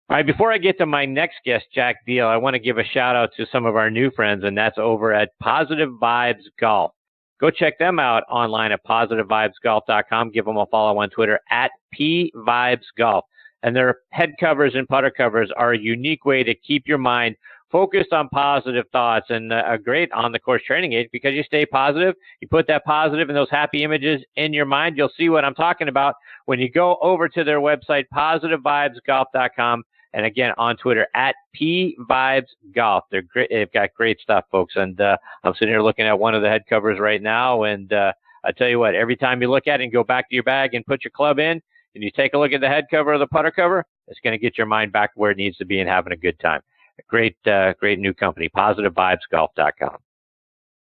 All right, before I get to my next guest, Jack Diehl, I want to give a shout out to some of our new friends, and that's over at Positive Vibes Golf. Go check them out online at positivevibesgolf.com. Give them a follow on Twitter at pvibesgolf. And their head covers and putter covers are a unique way to keep your mind focused on positive thoughts, and a great on-the-course training aid because you stay positive. You put that positive and those happy images in your mind. You'll see what I'm talking about when you go over to their website, positivevibesgolf.com. And again, on Twitter, at pvibesgolf. They're great. They've got great stuff, folks. And I'm sitting here looking at one of the head covers right now. And I tell you what, every time you look at it and go back to your bag and put your club in, and you take a look at the head cover or the putter cover, it's going to get your mind back where it needs to be and having a good time. A great new company, positivevibesgolf.com.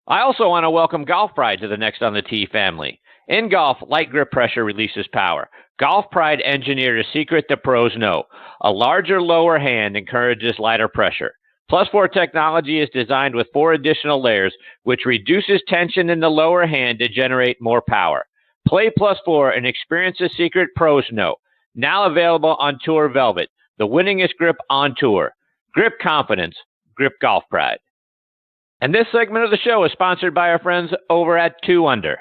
I also want to welcome Golf Pride to the Next on the Tee family. In golf, light grip pressure releases power. Golf Pride engineered a secret the pros know. A larger lower hand encourages lighter pressure. Plus 4 technology is designed with 4 additional layers, which reduces tension in the lower hand to generate more power. Play Plus 4 and experience the secret pros know. Now available on Tour Velvet, the winningest grip on tour. Grip confidence, grip Golf Pride. And this segment of the show is sponsored by our friends over at 2 Under.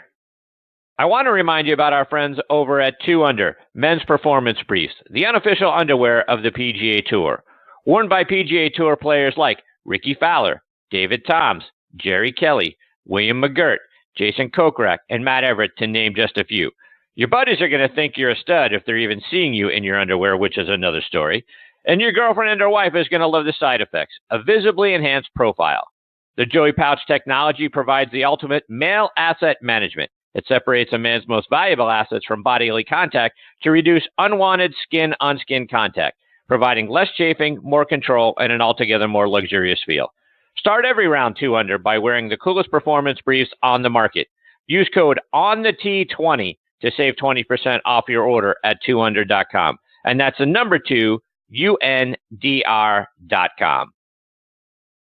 I want to remind you about our friends over at 2 Under, men's performance briefs, the unofficial underwear of the PGA Tour. Worn by PGA Tour players like Ricky Fowler, David Toms, Jerry Kelly, William McGirt, Jason Kokrak, and Matt Everett, to name just a few. Your buddies are going to think you're a stud if they're even seeing you in your underwear, which is another story. And your girlfriend and her wife is going to love the side effects, a visibly enhanced profile. The Joey Pouch technology provides the ultimate male asset management. It separates a man's most valuable assets from bodily contact to reduce unwanted skin-on-skin contact, providing less chafing, more control, and an altogether more luxurious feel. Start every round 2 Under by wearing the coolest performance briefs on the market. Use code ONTHET20 to save 20% off your order at 2under.com. And that's the number 2, UNDR.com.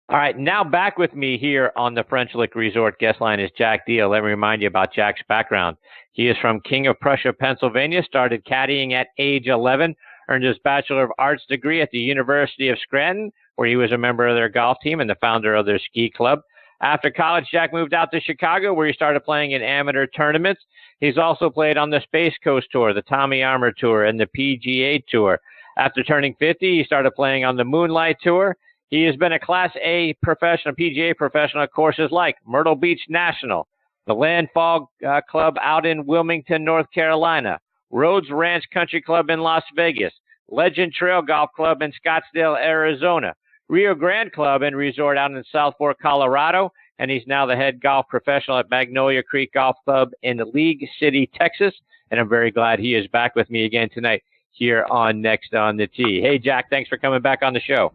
All right, now back with me here on the French Lick Resort guest line is Jack Diehl. Let me remind you about Jack's background. He is from King of Prussia, Pennsylvania, started caddying at age 11, earned his Bachelor of Arts degree at the University of Scranton, where he was a member of their golf team and the founder of their ski club. After college, Jack moved out to Chicago, where he started playing in amateur tournaments. He's also played on the Space Coast Tour, the Tommy Armour Tour, and the PGA Tour. After turning 50, he started playing on the Moonlight Tour. He has been a Class A professional, PGA professional at courses like Myrtle Beach National, the Landfall Club out in Wilmington, North Carolina, Rhodes Ranch Country Club in Las Vegas, Legend Trail Golf Club in Scottsdale, Arizona, Rio Grande Club and Resort out in South Fork, Colorado, and he's now the head golf professional at Magnolia Creek Golf Club in League City, Texas. And I'm very glad he is back with me again tonight here on Next on the Tee. Hey, Jack, thanks for coming back on the show.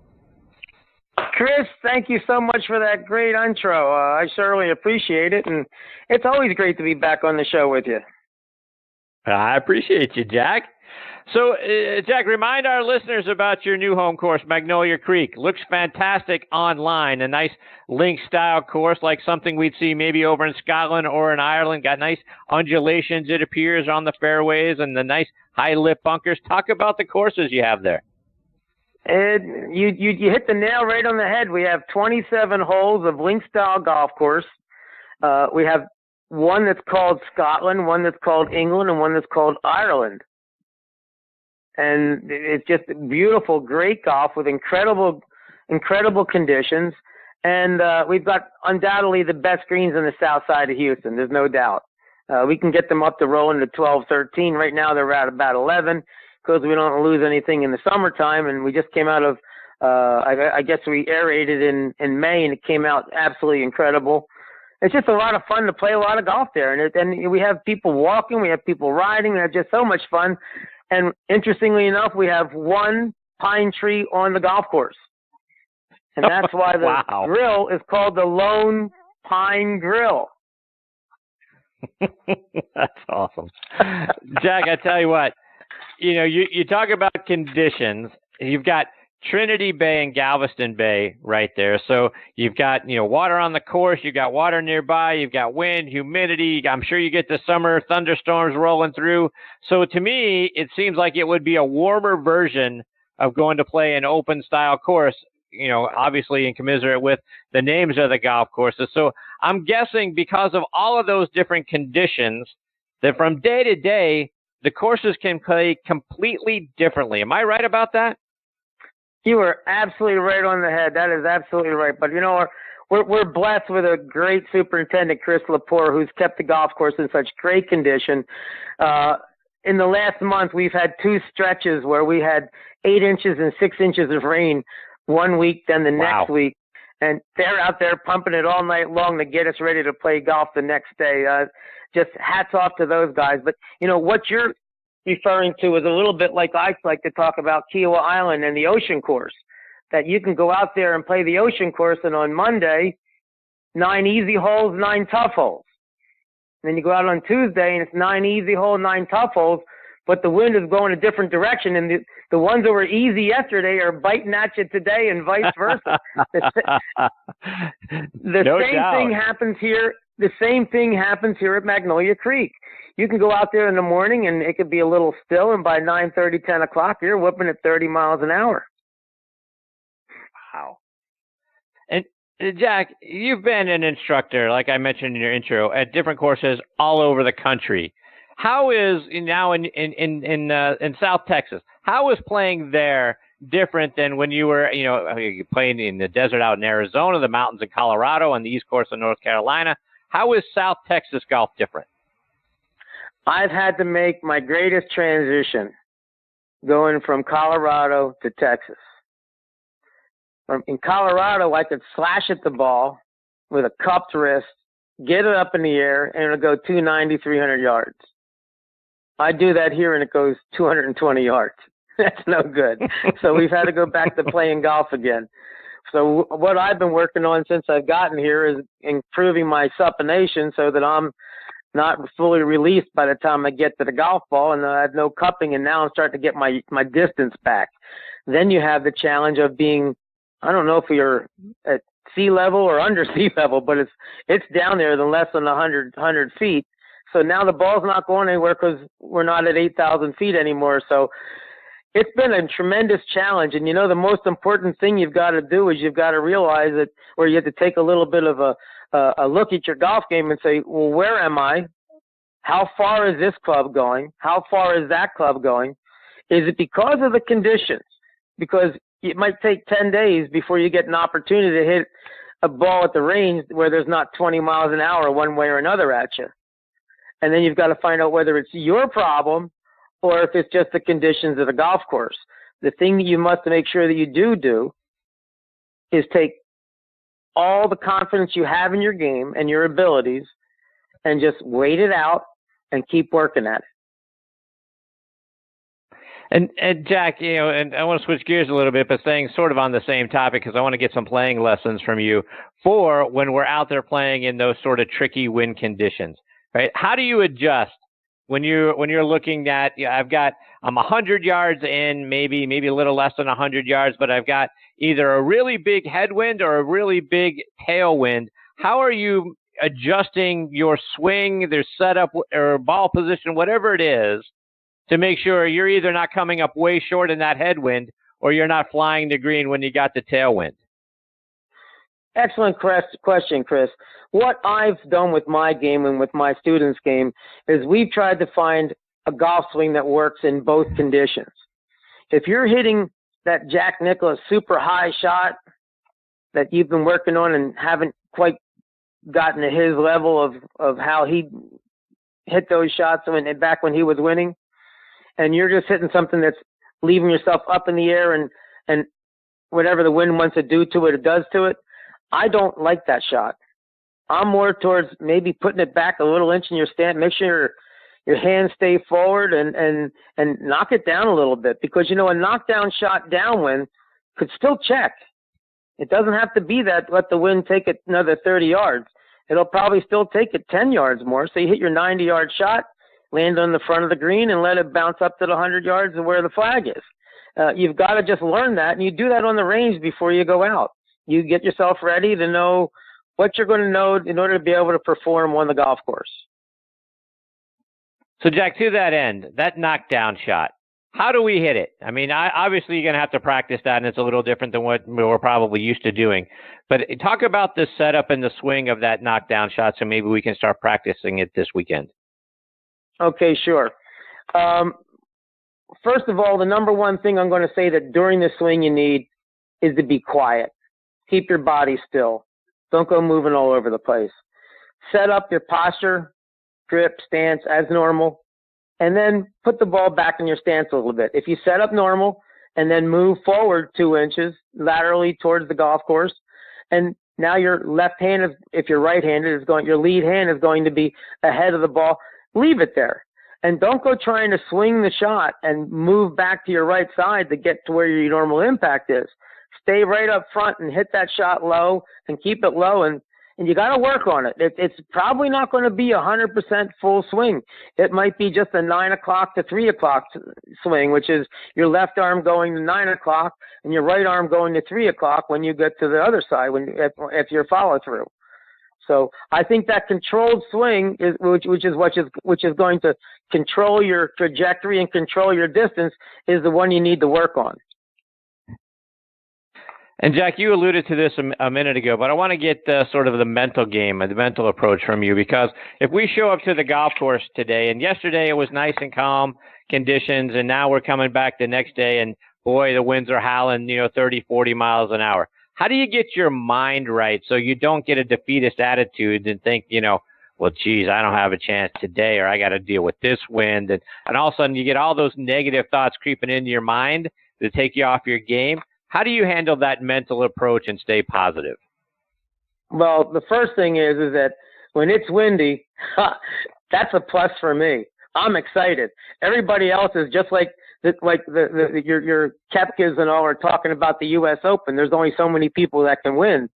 Chris, thank you so much for that great intro. I certainly appreciate it, and it's always great to be back on the show with you. I appreciate you, Jack. So, Jack, remind our listeners about your new home course, Magnolia Creek. Looks fantastic online, a nice link-style course like something we'd see maybe over in Scotland or in Ireland. Got nice undulations, it appears, on the fairways and the nice high-lip bunkers. Talk about the courses you have there. You hit the nail right on the head. We have 27 holes of link-style golf course. We have one that's called Scotland, one that's called England, and one that's called Ireland. And it's just beautiful, great golf with incredible conditions. And we've got undoubtedly the best greens on the south side of Houston. There's no doubt. We can get them up to rolling to 12, 13. Right now they're at about 11 because we don't lose anything in the summertime. And we just came out of, I guess we aerated in May, and it came out absolutely incredible. It's just a lot of fun to play a lot of golf there. And we have people walking, we have people riding. They're just so much fun. And interestingly enough, we have one pine tree on the golf course. And that's why the Wow. grill is called the Lone Pine Grill. That's awesome. Jack, I tell you what, you talk about conditions. You've got Trinity Bay and Galveston Bay right there. So you've got, water on the course, you've got water nearby, you've got wind, humidity. I'm sure you get the summer thunderstorms rolling through. So to me, it seems like it would be a warmer version of going to play an open style course, obviously in commiserate with the names of the golf courses. So I'm guessing because of all of those different conditions that from day to day, the courses can play completely differently. Am I right about that? You are absolutely right on the head. That is absolutely right. But, we're blessed with a great superintendent, Chris Lepore, who's kept the golf course in such great condition. In the last month, we've had 2 stretches where we had 8 inches and 6 inches of rain one week, then the next week. And they're out there pumping it all night long to get us ready to play golf the next day. Just hats off to those guys. But, what you're referring to is a little bit like I like to talk about Kiowa Island and the ocean course, that you can go out there and play the ocean course, and on Monday, 9 easy holes, 9 tough holes. And then you go out on Tuesday, and it's 9 easy holes, 9 tough holes, but the wind is going a different direction, and the ones that were easy yesterday are biting at you today, and vice versa. The same thing happens here. The same thing happens here at Magnolia Creek. You can go out there in the morning, and it could be a little still, and by 9:30, 10 o'clock, you're whooping at 30 miles an hour. Wow. And Jack, you've been an instructor, like I mentioned in your intro, at different courses all over the country. How is now in South Texas? How is playing there different than when you were, playing in the desert out in Arizona, the mountains in Colorado, and the East Coast of North Carolina? How is South Texas golf different? I've had to make my greatest transition going from Colorado to Texas. In Colorado, I could slash at the ball with a cupped wrist, get it up in the air, and it'll go 290, 300 yards. I do that here, and it goes 220 yards. That's no good. So we've had to go back to playing golf again. So what I've been working on since I've gotten here is improving my supination so that I'm not fully released by the time I get to the golf ball, and I have no cupping, and now I'm starting to get my distance back. Then you have the challenge of being, I don't know if you're at sea level or under sea level, but it's down there than less than 100 feet. So now the ball's not going anywhere because we're not at 8,000 feet anymore. So it's been a tremendous challenge. And, the most important thing you've got to do is you've got to realize that, or you have to take a little bit of a look at your golf game and say, well, where am I? How far is this club going? How far is that club going? Is it because of the conditions? Because it might take 10 days before you get an opportunity to hit a ball at the range where there's not 20 miles an hour one way or another at you. And then you've got to find out whether it's your problem or if it's just the conditions of the golf course. The thing that you must make sure that you do is take all the confidence you have in your game and your abilities and just wait it out and keep working at it. And Jack, and I want to switch gears a little bit, but staying sort of on the same topic because I want to get some playing lessons from you for when we're out there playing in those sort of tricky wind conditions, right? How do you adjust when you're looking at, I'm 100 yards in, maybe a little less than 100 yards, but I've got either a really big headwind or a really big tailwind. How are you adjusting your swing, their setup or ball position, whatever it is, to make sure you're either not coming up way short in that headwind or you're not flying the green when you got the tailwind? Excellent question, Chris. What I've done with my game and with my students' game is we've tried to find a golf swing that works in both conditions. If you're hitting that Jack Nicklaus super high shot that you've been working on and haven't quite gotten to his level of how he hit those shots back when he was winning, and you're just hitting something that's leaving yourself up in the air and whatever the wind wants to do to it, it does to it, I don't like that shot. I'm more towards maybe putting it back a little inch in your stand. Make sure your hands stay forward and knock it down a little bit because, a knockdown shot downwind could still check. It doesn't have to be that let the wind take it another 30 yards. It'll probably still take it 10 yards more. So you hit your 90-yard shot, land on the front of the green, and let it bounce up to the 100 yards of where the flag is. You've got to just learn that, and you do that on the range before you go out. You get yourself ready to know what you're going to know in order to be able to perform on the golf course. So, Jack, to that end, that knockdown shot, how do we hit it? I mean, obviously you're going to have to practice that, and it's a little different than what we're probably used to doing. But talk about the setup and the swing of that knockdown shot, so maybe we can start practicing it this weekend. Okay, sure. First of all, the number one thing I'm going to say that during the swing you need is to be quiet. Keep your body still. Don't go moving all over the place. Set up your posture, grip, stance as normal, and then put the ball back in your stance a little bit. If you set up normal and then move forward 2 inches laterally towards the golf course, and now your left hand, if you're right-handed, your lead hand is going to be ahead of the ball, leave it there. And don't go trying to swing the shot and move back to your right side to get to where your normal impact is. Stay right up front and hit that shot low and keep it low, and you got to work on it. It's probably not going to be 100% full swing. It might be just a 9 o'clock to 3 o'clock swing, which is your left arm going to 9 o'clock and your right arm going to 3 o'clock when you get to the other side, if you're follow through. So I think that controlled swing is which is going to control your trajectory and control your distance is the one you need to work on. And Jack, you alluded to this a minute ago, but I want to get sort of the mental game, the mental approach from you, because if we show up to the golf course today, and yesterday it was nice and calm conditions, and now we're coming back the next day, and boy, the winds are howling, 30, 40 miles an hour. How do you get your mind right so you don't get a defeatist attitude and think, well, geez, I don't have a chance today, or I got to deal with this wind, and all of a sudden you get all those negative thoughts creeping into your mind to take you off your game? How do you handle that mental approach and stay positive? Well, the first thing is that when it's windy, that's a plus for me. I'm excited. Everybody else is just like your Koepkas and all are talking about the U.S. Open. There's only so many people that can win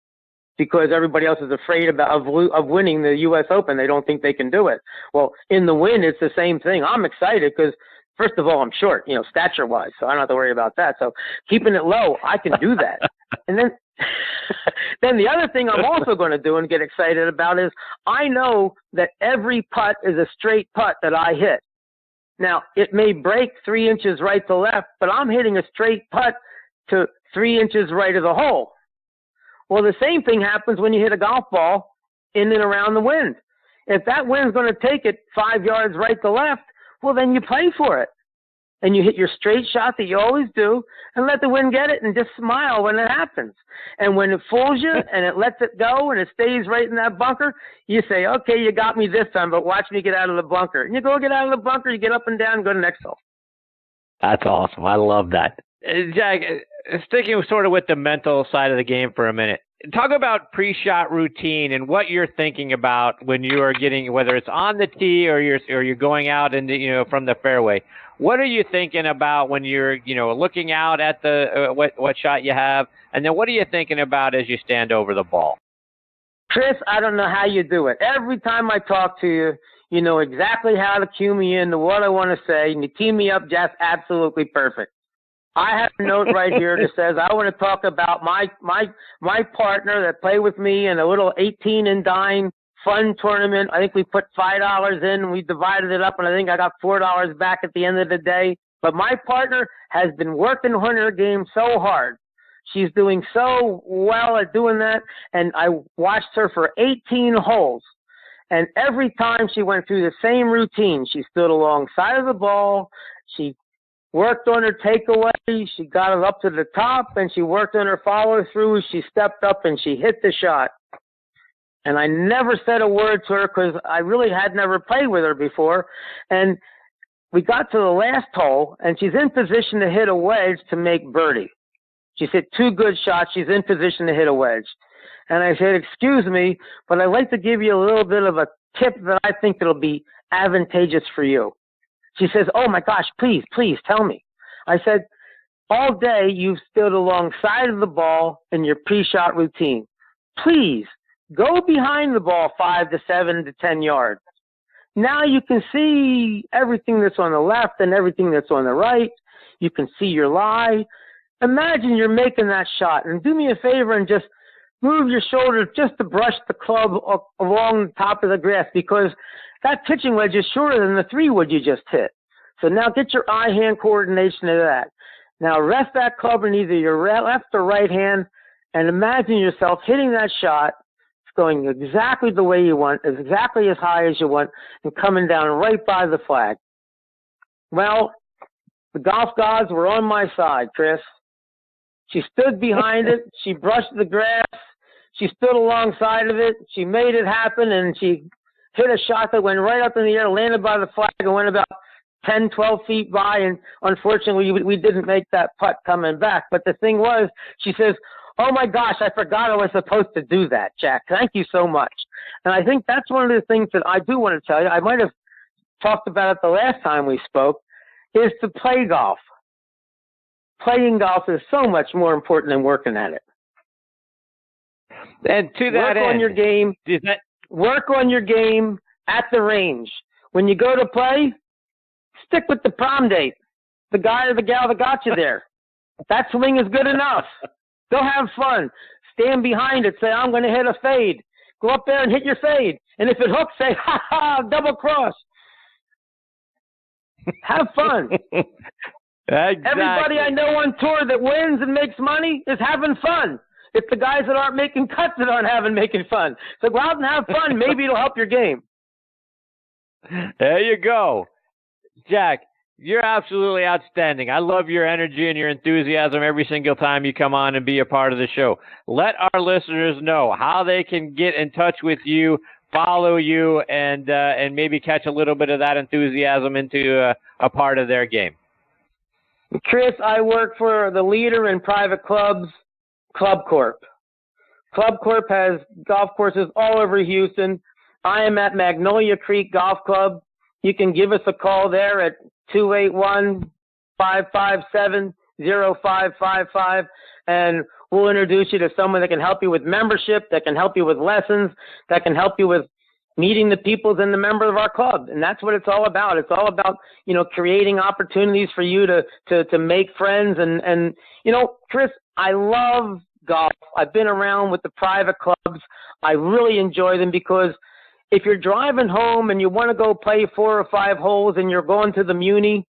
because everybody else is afraid of winning the U.S. Open. They don't think they can do it. Well, in the wind, it's the same thing. I'm excited because first of all, I'm short, stature-wise, so I don't have to worry about that. So keeping it low, I can do that. And then the other thing I'm also going to do and get excited about is I know that every putt is a straight putt that I hit. Now, it may break 3 inches right to left, but I'm hitting a straight putt to 3 inches right of the hole. Well, the same thing happens when you hit a golf ball in and around the wind. If that wind's going to take it 5 yards right to left, well, then you play for it. And you hit your straight shot that you always do and let the wind get it and just smile when it happens. And when it fools you and it lets it go and it stays right in that bunker, you say, okay, you got me this time, but watch me get out of the bunker. And you go get out of the bunker, you get up and down and go to the next hole. That's awesome. I love that. Jack, sticking sort of with the mental side of the game for a minute, talk about pre-shot routine and what you're thinking about when you are getting, whether it's on the tee or you're going out into, from the fairway. What are you thinking about when you're, looking out at the what shot you have, and then what are you thinking about as you stand over the ball? Chris, I don't know how you do it. Every time I talk to you, you know exactly how to cue me into what I want to say, and you tee me up just absolutely perfect. I have a note right here that says I want to talk about my partner that played with me in a little 18 and dime fun tournament. I think we put $5 in and we divided it up, and I think I got $4 back at the end of the day. But my partner has been working on her game so hard. She's doing so well at doing that, and I watched her for 18 holes. And every time she went through the same routine, she stood alongside of the ball, she worked on her takeaway, she got it up to the top, and she worked on her follow-through. She stepped up and she hit the shot. And I never said a word to her because I really had never played with her before. And we got to the last hole, and she's in position to hit a wedge to make birdie. She's hit 2 good shots. She's in position to hit a wedge. And I said, excuse me, but I'd like to give you a little bit of a tip that I think that'll be advantageous for you. She says, oh my gosh, please tell me. I said, all day you've stood alongside of the ball in your pre-shot routine. Please go behind the ball 5 to 7 to 10 yards. Now you can see everything that's on the left and everything that's on the right. You can see your lie. Imagine you're making that shot, and do me a favor and just move your shoulders just to brush the club along the top of the grass, because that pitching wedge is shorter than the 3 wood you just hit. So now get your eye-hand coordination of that. Now rest that club in either your left or right hand, and imagine yourself hitting that shot, going exactly the way you want, exactly as high as you want, and coming down right by the flag. Well, the golf gods were on my side, Chris. She stood behind it. She brushed the grass. She stood alongside of it. She made it happen, and she hit a shot that went right up in the air, landed by the flag, and went about 10, 12 feet by. And unfortunately, we didn't make that putt coming back. But the thing was, she says, "Oh, my gosh, I forgot I was supposed to do that, Jack. Thank you so much." And I think that's one of the things that I do want to tell you. I might have talked about it the last time we spoke, is to play golf. Playing golf is so much more important than working at it. And to that work on your game. Work on your game at the range. When you go to play, stick with the prom date, the guy or the gal that got you there. That swing is good enough. Go have fun. Stand behind it. Say, "I'm going to hit a fade." Go up there and hit your fade. And if it hooks, say, "Ha ha, double cross." Have fun. Exactly. Everybody I know on tour that wins and makes money is having fun. It's the guys that aren't making cuts that aren't making fun. So go out and have fun. Maybe it'll help your game. There you go. Jack, you're absolutely outstanding. I love your energy and your enthusiasm every single time you come on and be a part of the show. Let our listeners know how they can get in touch with you, follow you, and maybe catch a little bit of that enthusiasm into a part of their game. Chris, I work for the leader in private clubs, Club Corp. Club Corp has golf courses all over Houston. I am at Magnolia Creek Golf Club. You can give us a call there at 281-557-0555, and we'll introduce you to someone that can help you with membership, that can help you with lessons, that can help you with meeting the people and the member of our club. And that's what it's all about. It's all about, creating opportunities for you to make friends. And, Chris, I love golf. I've been around with the private clubs. I really enjoy them because if you're driving home and you want to go play 4 or 5 holes and you're going to the Muni,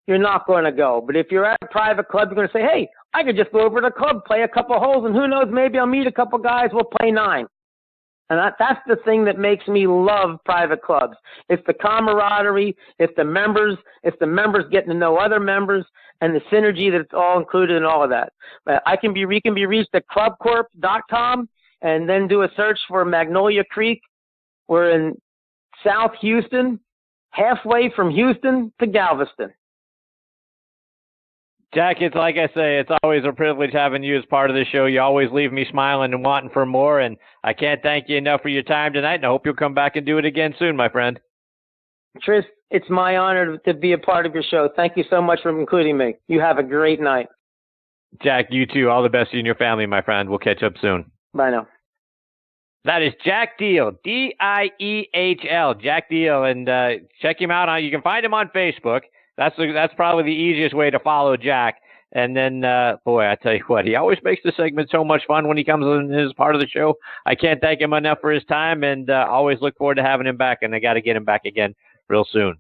you're not going to go. But if you're at a private club, you're going to say, "Hey, I could just go over to the club, play a couple holes, and who knows, maybe I'll meet a couple guys, we'll play 9. And that's the thing that makes me love private clubs. It's the camaraderie, it's the members getting to know other members, and the synergy that's all included in all of that. We can be reached at clubcorp.com and then do a search for Magnolia Creek. We're in South Houston, halfway from Houston to Galveston. Jack, it's like I say, it's always a privilege having you as part of the show. You always leave me smiling and wanting for more, and I can't thank you enough for your time tonight, and I hope you'll come back and do it again soon, my friend. Tris, it's my honor to be a part of your show. Thank you so much for including me. You have a great night. Jack, you too. All the best to you and your family, my friend. We'll catch up soon. Bye now. That is Jack Diehl, D-I-E-H-L, Jack Diehl, and check him out. You can find him on Facebook. That's probably the easiest way to follow Jack. And then, boy, I tell you what, he always makes the segment so much fun when he comes in as part of the show. I can't thank him enough for his time, and always look forward to having him back, and I got to get him back again real soon.